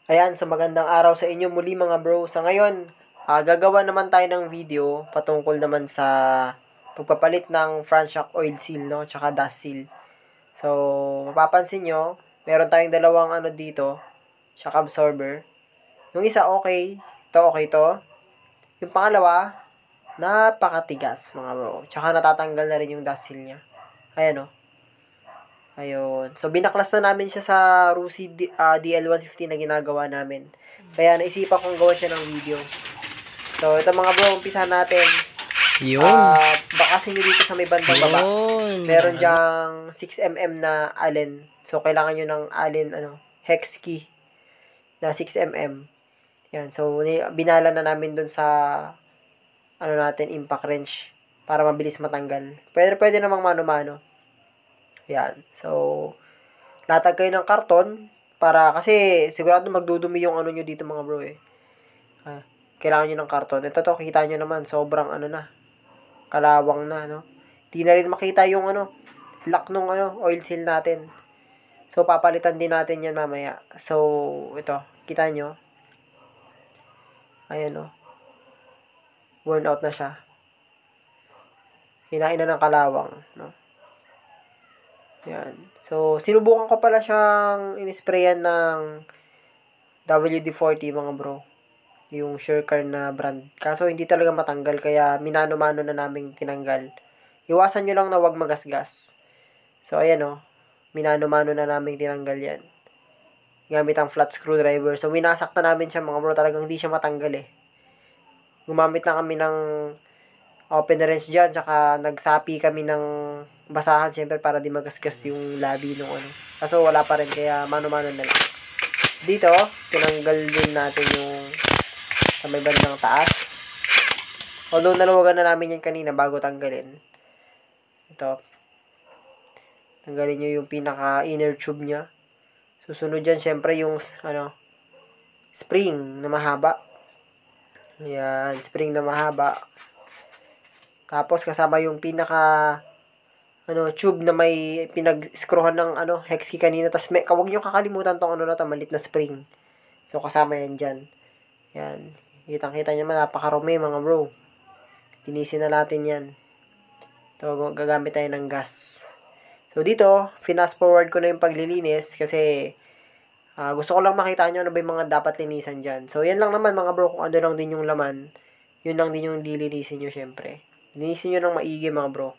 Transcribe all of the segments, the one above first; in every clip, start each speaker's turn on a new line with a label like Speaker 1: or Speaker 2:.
Speaker 1: Ayan, so magandang araw sa inyo muli mga bro. Sa ngayon, gagawa naman tayo ng video patungkol naman sa pagpapalit ng front shock oil seal, no? Tsaka dust seal. So, mapapansin nyo, meron tayong dalawang ano dito, shock absorber. Yung isa okay, ito okay to. Yung pangalawa, napakatigas mga bro. Tsaka natatanggal na rin yung dust seal niya. Ayan o. Ayun. So, binaklas na namin siya sa Rusi DL150 na ginagawa namin. Kaya naisipan kong gawan siya ng video. So, ito mga bro, umpisahan natin.
Speaker 2: Yun.
Speaker 1: Bakasin nyo dito sa may bandang baba. Meron dyang 6mm na Allen. So, kailangan nyo ng Allen, hex key na 6mm. Yan. So, binala na namin dun sa impact wrench para mabilis matanggal. Pwede namang mano-mano. Yan. So, latag kayo ng karton para kasi sigurado magdudumi yung ano nyo dito mga bro eh. Kailangan nyo ng karton. Ito to, kita nyo naman, sobrang kalawang na, no? Di na rin makita yung lock nung oil seal natin. So, papalitan din natin yan mamaya. So, ito, kita nyo. Ayan, no? Worn out na siya. Hinain na ng kalawang, no? Yan. So, sinubukan ko pala siyang inisprayan ng WD-40 mga bro. Yung Surecar na brand. Kaso hindi talaga matanggal kaya minano-mano na namin tinanggal. Iwasan nyo lang na wag magasgas. So, ayan o. Minano-mano na namin tinanggal yan. Gamit ang flat screwdriver. So, winasak na namin siya mga bro. Talagang hindi siya matanggal eh. Gumamit na kami ng open wrench dyan. Tsaka nagsapi kami ng basahan syempre para di magasgas yung labi nung Kaso wala pa rin kaya mano-mano na lang. Dito, tinanggal din natin yung sa may bandang taas. Although naluwagan na namin yan kanina bago tanggalin. Ito. Tanggalin nyo yung pinaka inner tube nya. Susunod dyan syempre yung spring na mahaba. Ayan, spring na mahaba. Tapos kasama yung pinaka tube na may pinag-screwhan ng hex key kanina. Tapos huwag nyo kakalimutan tong malit na spring. So, kasama yan dyan. Yan. Kitang-kita nyo napakarumi mga bro. Linisin na natin yan. So, gagamit tayo ng gas. So, dito, fast forward ko na yung paglilinis kasi gusto ko lang makita nyo ano ba yung mga dapat linisan dyan. So, yan lang naman mga bro. Kung ano lang din yung laman, yun lang din yung dilinisin nyo syempre. Linisin nyo ng maigi mga bro.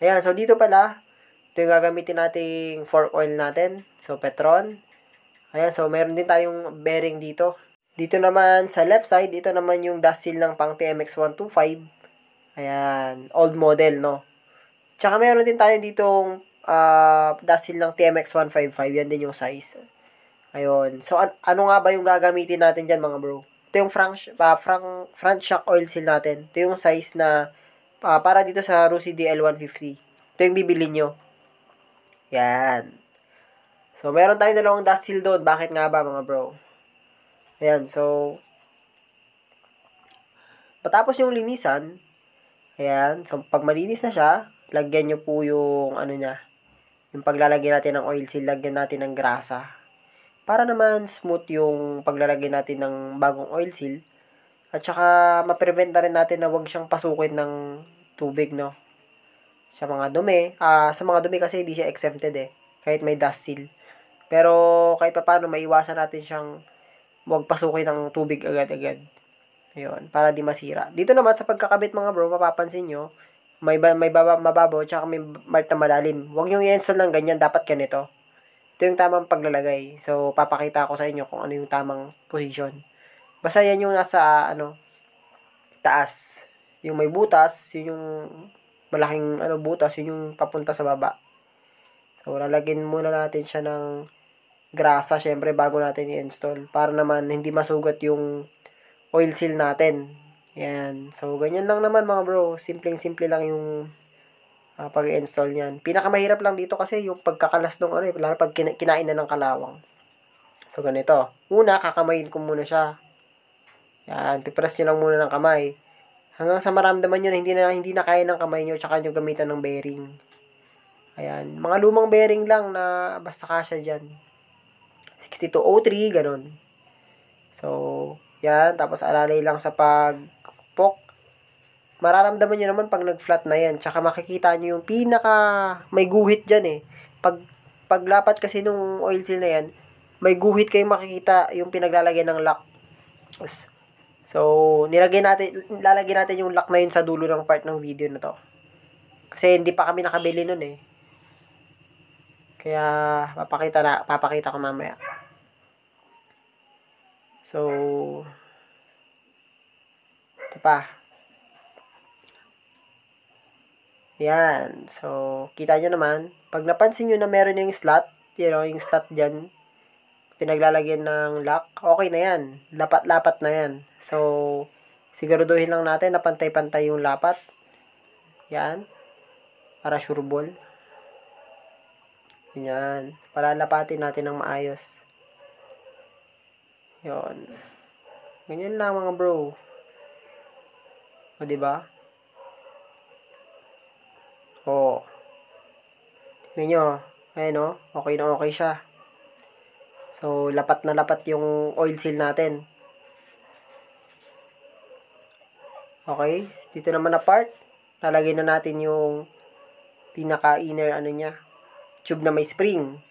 Speaker 1: Ayan, so dito pala, ito yung gagamitin nating fork oil natin. So, Petron. Ayan, so meron din tayong bearing dito. Dito naman sa left side, ito naman yung dust seal ng pang TMX125. Ayan, old model, no? Tsaka meron din tayo ditong dust seal ng TMX155. Yan din yung size. Ayun. So, ano nga ba yung gagamitin natin dyan, mga bro? Ito yung front shock oil seal natin. Ito yung size na para dito sa Rusi DL150. Ito yung bibili nyo. Yan. So, meron tayong dalawang dust seal doon. Bakit nga ba, mga bro? Ayan, so, patapos yung linisan, ayan, so, pag malinis na siya, lagyan nyo po yung, yung paglalagay natin ng oil seal, lagyan natin ng grasa. Para naman smooth yung paglalagay natin ng bagong oil seal. At saka, ma-prevent na rin natin na wag siyang pasukin ng tubig, no? Sa mga dumi. Sa mga dumi kasi hindi siya exempted eh. Kahit may dust seal. Pero, kahit pa paano, maiwasan natin siyang wag pasukin ng tubig agad-agad. Ayun, para di masira. Dito naman, sa pagkakabit mga bro, mapapansin nyo, may mababaw, tsaka may mark na malalim. Huwag nyo i-install ng ganyan, dapat ganito. Ito yung tamang paglalagay. So, papakita ko sa inyo kung ano yung tamang position. Basta yan yung nasa, taas. Yung may butas, yun yung malaking, butas, yun yung papunta sa baba. So, lalagyan muna natin siya ng grasa, syempre, bago natin i-install. Para naman, hindi masugat yung oil seal natin. Yan. So, ganyan lang naman, mga bro. Simpleng-simple lang yung pag-install niyan. Pinakamahirap lang dito kasi yung pagkakalas ng lalo pag kinain na ng kalawang. So, ganito. Una, kakamayin ko muna siya. Yan, pipress nyo lang muna ng kamay. Hanggang sa maramdaman nyo na hindi na kaya ng kamay nyo, tsaka nyo gamitan ng bearing. Ayan, mga lumang bearing lang na basta kasya dyan. 6203, ganun. So, yan. Tapos, alalay lang sa pag-pok. Mararamdaman nyo naman pag nag-flat na yan. Tsaka makikita nyo yung pinaka may guhit dyan eh. Paglapat kasi nung oil seal na yan, may guhit kayong makikita yung pinaglalagyan ng lock. So, lalagyan natin yung lock na yun sa dulo ng part ng video na to. Kasi hindi pa kami nakabili nun eh. Kaya, papakita ko mamaya. So, ito pa. Yan. So, kita nyo naman. Pag napansin nyo na meron yung slot, yung slot dyan, pinaglalagyan ng lock, okay na yan. Lapat-lapat na yan. So, siguraduhin lang natin na pantay-pantay yung lapat. Yan. Para sure ball. Yan. Palalapatin natin ng maayos. Yon. Ganyan lang mga bro. O, diba? O. Tignan nyo. Ayan o. Okay na okay siya. So, lapat na lapat yung oil seal natin. Okay. Dito naman na part. Lalagyan na natin yung pinaka-inner niya. Tube na may spring.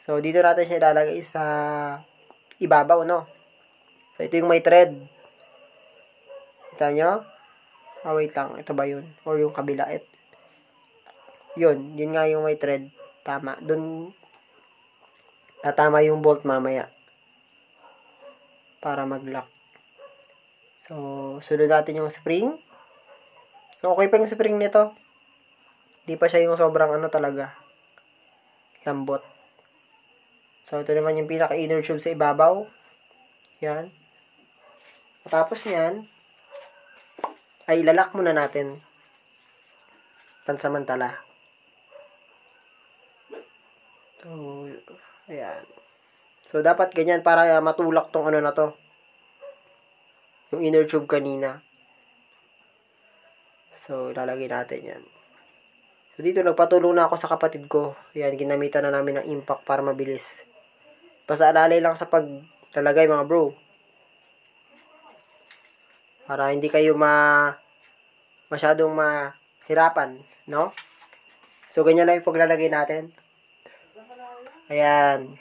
Speaker 1: So, dito natin siya ilalagay sa ibabaw, no? So, ito yung may thread. Kita nyo? Wait lang. Ito ba yun? Or yung kabila? Yun nga yung may thread. Tama. Doon, tatama yung bolt mamaya. Para mag-lock. So, sunod natin yung spring. So, okay pa yung spring nito. Hindi pa siya yung sobrang talaga. Lambot. So, ito naman yung pinaka-inner tube sa ibabaw. Yan. Tapos nyan, ay ilalak muna natin. Pansamantala. So, ayan. So, dapat ganyan para matulak tong na to. Yung inner tube kanina. So, ilalagay natin yan. So, dito nagpatulong na ako sa kapatid ko. Ayan, ginamitan na namin ng impact para mabilis. Basta alalay lang sa paglalagay mga bro. Para hindi kayo masyadong mahirapan, no? So, ganyan lang yung paglalagay natin. Ayan.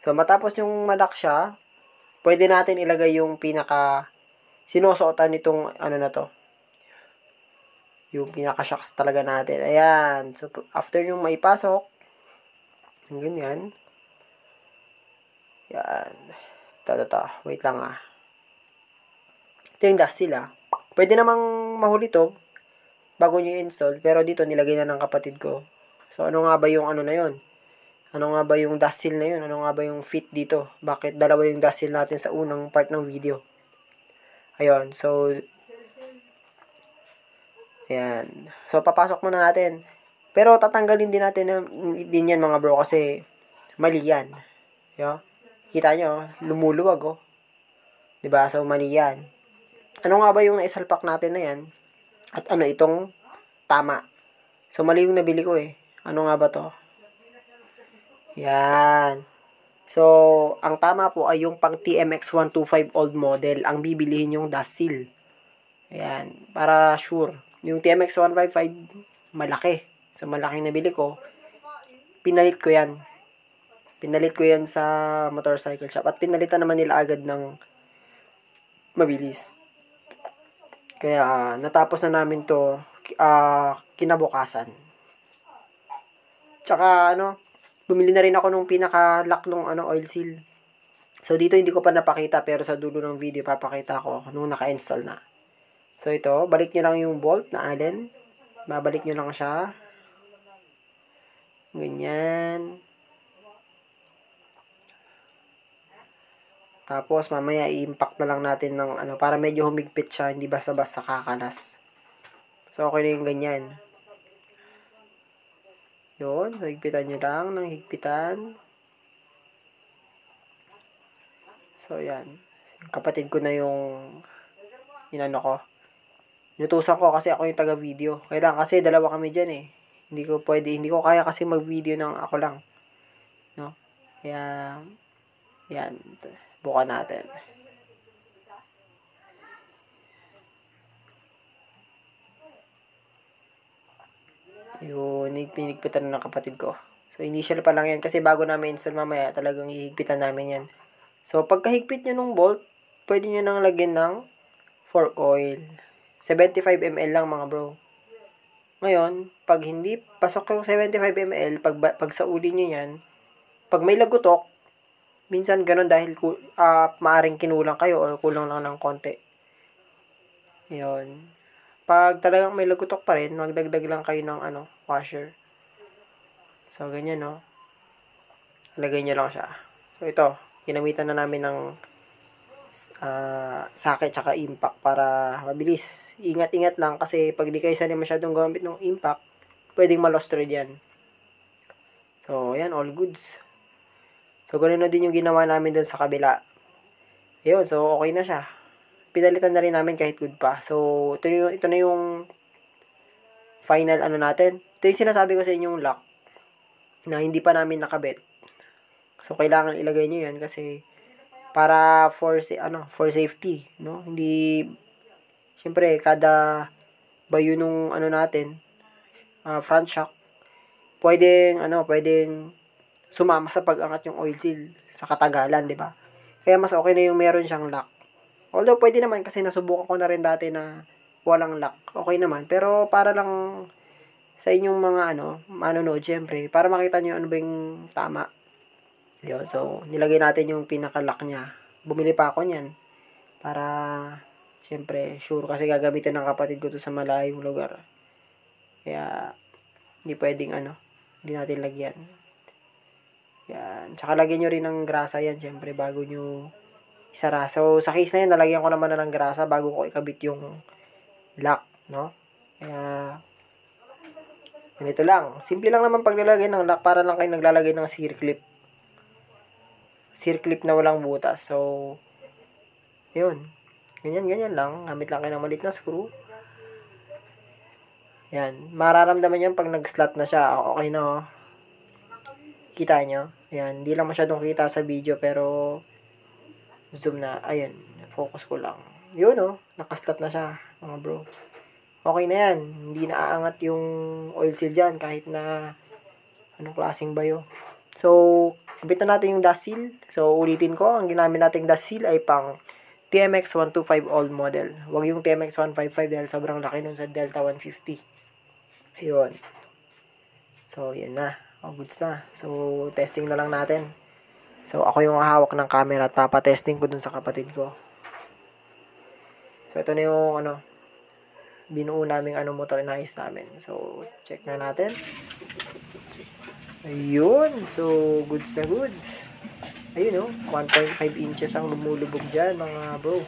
Speaker 1: So, matapos yung malak siya, pwede natin ilagay yung pinaka sinusuotan nitong na to. Yung pinaka shocks talaga natin. Ayan. So, after yung maipasok, ganyan. Yan. Ito. Wait lang Ito yung dust seal Pwede namang mahuli to bago nyo install. Pero dito nilagay na ng kapatid ko. So, ano nga ba yung na yun? Ano nga ba yung dust seal na yun? Ano nga ba yung fit dito? Bakit dalawa yung dust seal natin sa unang part ng video? Ayun. So, ayan. So, papasok muna natin. Pero, tatanggalin din yan mga bro kasi mali yan. Yo? Kita nyo, lumuluwag Diba? So, mali yan. Ano nga ba yung naisalpak natin na yan? At itong tama. So, mali yung nabili ko Ano nga ba to? Yan. So, ang tama po ay yung pang TMX125 old model. Ang bibilihin yung dust seal. Ayan. Para sure. Yung TMX155, malaki. So, malaking nabili ko. Pinalit ko yan. Pinalit ko yan sa motorcycle shop. At pinalitan naman nila agad ng mabilis. Kaya, natapos na namin to kinabukasan. Tsaka, bumili na rin ako nung pinaka-lock nung oil seal. So, dito hindi ko pa napakita, pero sa dulo ng video, papakita ko nung naka-install na. So, ito, balik nyo lang yung bolt na Allen. Babalik nyo lang siya. Ganyan. Tapos, mamaya i-impact na lang natin ng para medyo humigpit siya, hindi basta-basta kakalas. So, okay na yung ganyan. Yun, higpitan nyo lang ng higpitan. So, yan. Kapatid ko na yung ko. Inutusan ko kasi ako yung taga-video. Kailangan kasi dalawa kami dyan Hindi ko kaya kasi mag-video ng ako lang. No? Kaya, Yan. Bukan natin. Yun, pinigpitan na ng kapatid ko. So, initial pa lang yan kasi bago namin install mamaya, talagang hihigpitan namin yan. So, pagkahigpit nyo ng bolt, pwede nyo nang lagyan ng fork oil. 75 ml lang mga bro. Ngayon, pag hindi pasok yung 75 ml, pag sa uli nyo yan, pag may lagutok, minsan ganun dahil maaring kinulang kayo or kulang lang ng konti. Yun. Pag talagang may lagutok pa rin, magdagdag lang kayo ng washer. So, ganyan, no? Lagay nyo lang siya. So, ito. Ginamitan na namin ng socket tsaka impact para mabilis. Ingat-ingat lang kasi pag di kayo sanay masyadong gumamit ng impact, pwedeng ma-lost thread yan. So, ayan, all goods. So, ganun na din yung ginawa namin dun sa kabila. Ayun, so okay na siya. Pinalitan na rin namin kahit good pa. So, ito na yung final natin. Ito yung sinasabi ko sa inyong lock na hindi pa namin nakabit. So, kailangan ilagay nyo yan kasi para for safety, no? Hindi, syempre, kada bayo nung natin, front shock, pwedeng sumama sa pag-angat yung oil seal sa katagalan, di ba? Kaya mas okay na yung meron siyang lock. Although, pwede naman kasi nasubukan ko na rin dati na walang lock. Okay naman. Pero, para lang sa inyong mga manonood, syempre, para makita nyo ano ba yung tama. Yun. So, nilagay natin yung pinaka-lock niya. Bumili pa ako niyan. Para, syempre, sure kasi gagamitin ng kapatid ko to sa malayong lugar. Kaya, hindi pwedeng hindi natin lagyan. Yan. Tsaka lagyan nyo rin ng grasa yan, syempre, bago nyo isara. So, sa case na yan, nalagyan ko naman na ng grasa bago ko ikabit yung lock, no? Kaya, ganito lang. Simple lang naman paglalagay ng lock para lang kayo naglalagay ng circlip. Circlip na walang butas. So, yun. Ganyan lang. Gamit lang kayo ng maliit na screw. Yan. Mararamdaman yan pag nag-slot na siya. Okay na, oh. Kita nyo? Yan. Hindi lang masyadong kita sa video pero zoom na. Ayun. Focus ko lang. Yun, oh. Nakaslot na siya, mga bro. Okay na yan. Hindi naaangat yung oil seal dyan kahit na anong klaseng bayo. So, kabit na natin yung dust seal. So, ulitin ko. Ang ginamit nating dust seal ay pang TMX 125 old model. Huwag yung TMX 155 dahil sobrang laki nun sa Delta 150. Ayun. So, yan na. Oh, goods na. So, testing na lang natin. So, ako yung hawak ng camera at papatesting ko dun sa kapatid ko. So, ito na yung binuo naming motor inayos namin. So, check na natin. Ayun. So, goods na goods. Ayun, 1.5 inches ang lumulubog dyan, mga bro.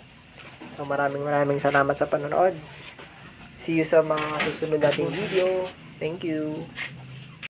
Speaker 1: So, maraming salamat sa panonood. See you sa mga susunod nating video. Thank you.